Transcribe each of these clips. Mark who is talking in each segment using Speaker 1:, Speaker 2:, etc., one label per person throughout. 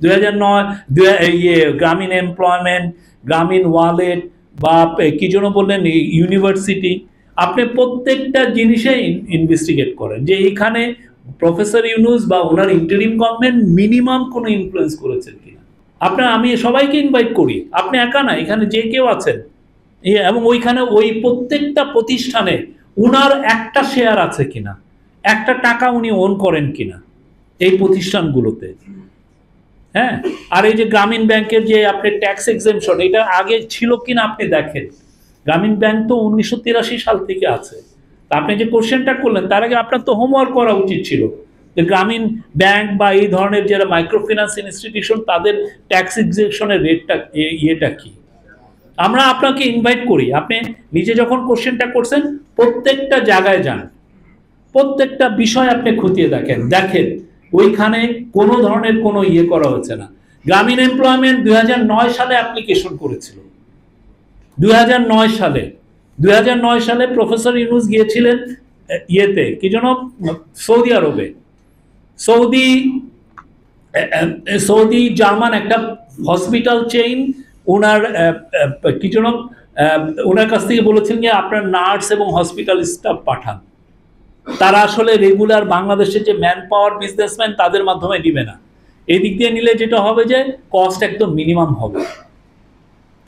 Speaker 1: 2009 গ্রামীণ এমপ্লয়মেন্ট, গ্রামীণ ওয়ালেট বা কি যেন বললেন ইউনিভার্সিটি, আপনি প্রত্যেকটা জিনিসে ইনভেস্টিগেট করেন যে এইখানে প্রফেসর ইউনূস বা ওনার ইন্টারিম গভর্নমেন্ট মিনিমাম কোনো ইনফ্লুয়েন্স করেছেন কিনা। আমি সবাইকে ইনভাইট করি, আপনি একা না, এখানে যে কেউ আছেন, এবং ওইখানে ওই প্রত্যেকটা প্রতিষ্ঠানে উনার একটা শেয়ার আছে কিনা, একটা টাকা উনি ওন করেন কিনা এই প্রতিষ্ঠানগুলোতে। হ্যাঁ, আর এই যে গ্রামীণ ব্যাংকের যে আপনি ট্যাক্স এক্সেমশন, এটা আগে ছিল কিনা আপনি দেখেন। গ্রামীণ ব্যাংক তো 1983 সাল থেকে আছে। আপনি যে কোশ্চেনটা করলেন তার আগে আপনার তো হোমওয়ার্ক করা উচিত ছিল যে গ্রামীণ ব্যাংক বা এই ধরনের যারা মাইক্রো ফিন্যান্স ইনস্টিটিউশন তাদের ট্যাক্স এক্সেমশনের রেটটা ইয়েটা কি। আমরা আপনাকে ইনভাইট করি, আপনি নিজে যখন কোশ্চেনটা করছেন প্রত্যেকটা জায়গায় যান, প্রত্যেকটা বিষয় আপনি খতিয়ে দেখেন ওইখানে কোনো ধরনের কোনো ইয়ে করা হচ্ছে না। গ্রামীণ এমপ্লয়মেন্ট 2009 সালে অ্যাপ্লিকেশন করেছিল, 2009 সালে প্রফেসর ইউনূস গিয়েছিলেন ইয়েতে কি যেন সৌদি আরবে, সৌদি জার্মান একটা হসপিটাল চেইন ওনার কি যেন ওনার কাছ থেকে বলেছেন যে আপনার নার্স এবং হসপিটাল স্টাফ পাঠান। তারা আসলে রেগুলার বাংলাদেশের যে ম্যান পাওয়ার বিজনেসম্যান তাদের মাধ্যমে দিবে না, এই দিক দিয়ে নিলে যেটা হবে যে কস্ট একদম মিনিমাম হবে।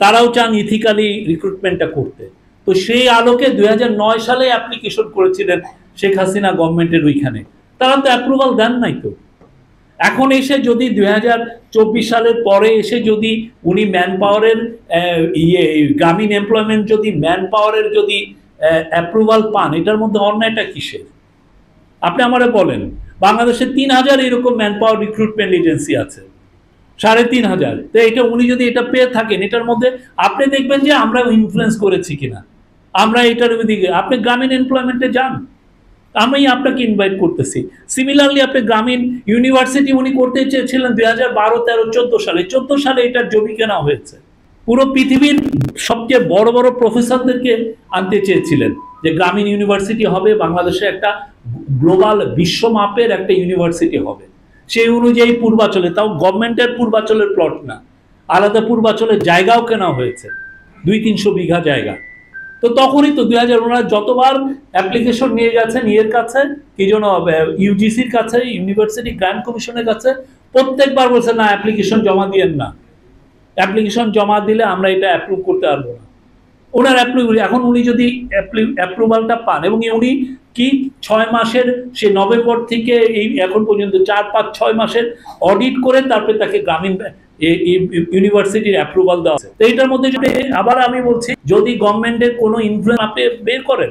Speaker 1: তারাও চান ইথিক্যালি রিক্রুটমেন্টটা করতে। তো সেই আলোকে 2009 সালে অ্যাপ্লিকেশন করেছিলেন শেখ হাসিনা গভর্নমেন্টের ওইখানে, তারা তো অ্যাপ্রুভাল দেন নাই। তো এখন এসে যদি 2024 সালের পরে এসে যদি উনি ম্যান পাওয়ারের গ্রামীণ এমপ্লয়মেন্ট যদি ম্যান পাওয়ারের যদি অ্যাপ্রুভাল পান, এটার মধ্যে অন্যায়টা কিসের আপনি আমারে বলেন। বাংলাদেশে 3000 এরকম ম্যান পাওয়ার রিক্রুটমেন্ট এজেন্সি আছে, 3500। তো এটা উনি যদি এটা পেয়ে থাকেন, এটার মধ্যে আপনি দেখবেন যে আমরা ইনফ্লুয়েন্স করেছি কিনা, আমরা এটার দিকে। আপনি গ্রামীণ এমপ্লয়মেন্টে যান, আমি আপনাকে ইনভাইট করতেছি। সিমিলারলি আপনি গ্রামীণ ইউনিভার্সিটি উনি করতে চেয়েছিলেন 2012, 13, 14 সালে। 14 সালে এটার জমি কেনা হয়েছে। পুরো পৃথিবীর সবচেয়ে বড় বড় প্রফেসরদেরকে আনতে চেয়েছিলেন যে গ্রামীণ ইউনিভার্সিটি হবে, বাংলাদেশে একটা গ্লোবাল বিশ্বমাপের একটা ইউনিভার্সিটি হবে। সেই অনুযায়ী পূর্বাচলে, তাও গভর্নমেন্টের পূর্বাচলের প্লট না, আলাদা পূর্বাচলের জায়গাও কেনা হয়েছে, 200-300 বিঘা জায়গা। তো তখনই তো 2000 ওনারা যতবার অ্যাপ্লিকেশন নিয়ে গেছেন ইয়ের কাছে কি যেন ইউজিসির কাছে, ইউনিভার্সিটি গ্র্যান্ট কমিশনের কাছে, প্রত্যেকবার বলছে না অ্যাপ্লিকেশন জমা দিয়েন না, অ্যাপ্লিকেশন জমা দিলে আমরা এটা অ্যাপ্রুভ করতে পারবো না। ওনার অ্যাপ্রুভ, এখন উনি যদি অ্যাপ্রুভালটা পান এবং উনি কি 6 মাসের, সে নভেম্বর থেকে এই এখন পর্যন্ত 4-5-6 মাসের অডিট করে তারপরে তাকে গ্রামীণ ইউনিভার্সিটির অ্যাপ্রুভাল দেওয়া আছে। তো এটার মধ্যে যদি আবার আমি বলছি, যদি গভর্নমেন্টের কোনো ইনফ্লুয়েন্স আপনি বের করেন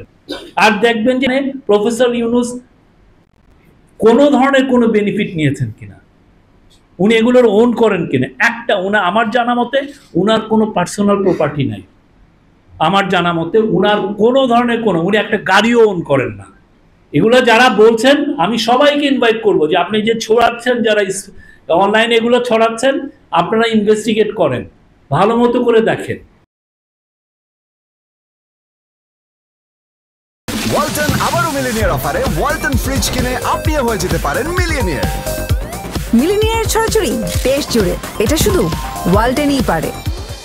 Speaker 1: আর দেখবেন যে প্রফেসর ইউনূস কোনো ধরনের কোনো বেনিফিট নিয়েছেন কিনা, উনি এগুলোর ওন করেন কিনা। একটা আমার জানা মতে উনার কোনো পার্সোনাল প্রপার্টি নাই, আমার জানা মতে উনার কোনো ধরনের উনি একটা গাড়িও ওন করেন না। এগুলো যারা বলছেন আমি সবাইকে ইনভাইট করব যে আপনি যে ছড়াচ্ছেন, যারা অনলাইনে এগুলো ছড়াচ্ছেন, আপনারা ইনভেস্টিগেট করেন, ভালো মতো করে দেখেন।
Speaker 2: ওয়ালটন আবারও মিলিনিয়ার অফারে ওয়ালটন ফ্রিজ কিনে আপনিও হয়ে যেতে পারেন মিলিয়নিয়ার।
Speaker 3: মিলিনিয়ার ছড়াছড়ি দেশ জুড়ে, এটা শুধু ওয়ালটনই পারে।